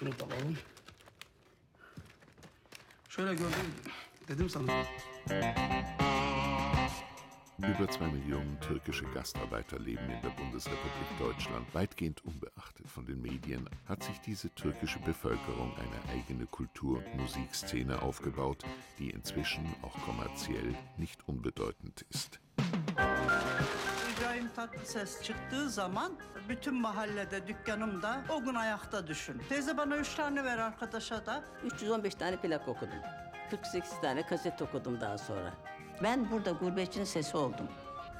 Şunu da alalım. Şöyle gördüm, dedim sana. Über 2 Millionen türkische Gastarbeiter leben in der Bundesrepublik Deutschland. Weitgehend unbeachtet von den Medien hat sich diese türkische Bevölkerung eine eigene Kultur- und Musikszene aufgebaut, die inzwischen auch kommerziell nicht unbedeutend ist. İbrahim Tatlıses çıktığı zaman bütün mahallede, dükkanımda o gün ayakta düşün. Teyze bana 3 tane ver arkadaşa da. 315 tane plak okudum. 48 tane kaset okudum daha sonra. Ben burada gurbetçinin sesi oldum.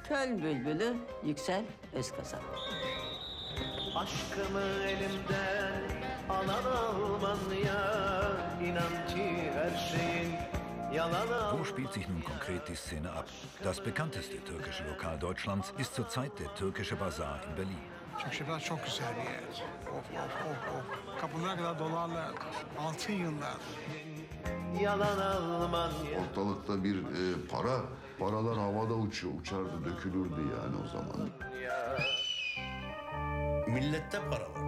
Köln bülbülü Yüksel Özkazan. Aşkımı elimden alan Almanya, inan ki her şeyin yalan. Wo spielt sich nun konkret die Szene ab? Das bekannteste türkische Lokal Deutschlands ist zurzeit der Türkische Bazar in Berlin. Çarşılar çok güzel bir yer. Of. Kapılara kadar dolarlar. Altın yıllar. Yalan Almanya. Ortalıkta bir paralar havada uçardı, dökülürdü yani o zaman. Millette para var.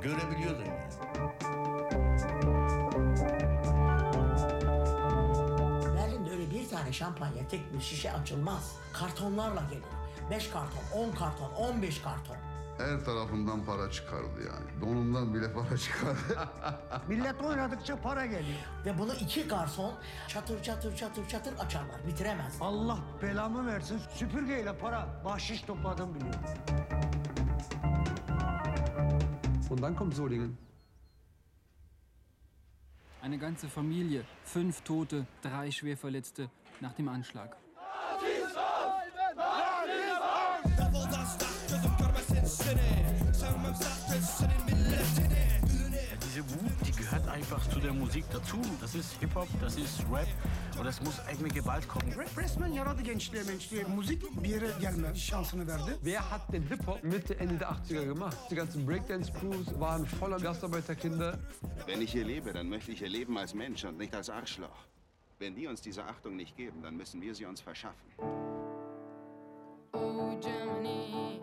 Görebiliyordun yani. Berlin'de öyle bir tane şampanya, tek bir şişe açılmaz. Kartonlarla gelir. 5 karton, 10 karton, 15 karton. Her tarafından para çıkardı yani. Donundan bile para çıkardı. Millet oynadıkça para geliyor. Ve bunu 2 garson çatır çatır açarlar. Bitiremez. Allah belamı versin. Süpürgeyle para, bahşiş topladım biliyor. Und dann kommt Solingen. Eine ganze Familie, 5 Tote, 3 Schwerverletzte nach dem Anschlag. Diese Wut, die gehört einfach zu der Musik dazu. Das ist Hip-Hop, das ist Rap und es muss eigentlich mit Gewalt kommen. Resmen yaradı gençliğe. Müzik bir yere gelme şansını verdi. Wer hat den Hip-Hop Mitte, Ende der 80er gemacht? Die ganzen Breakdance-Crews waren voller Gastarbeiterkinder. Wenn ich hier lebe, dann möchte ich hier leben als Mensch und nicht als Arschloch. Wenn die uns diese Achtung nicht geben, dann müssen wir sie uns verschaffen. Oh, Germany.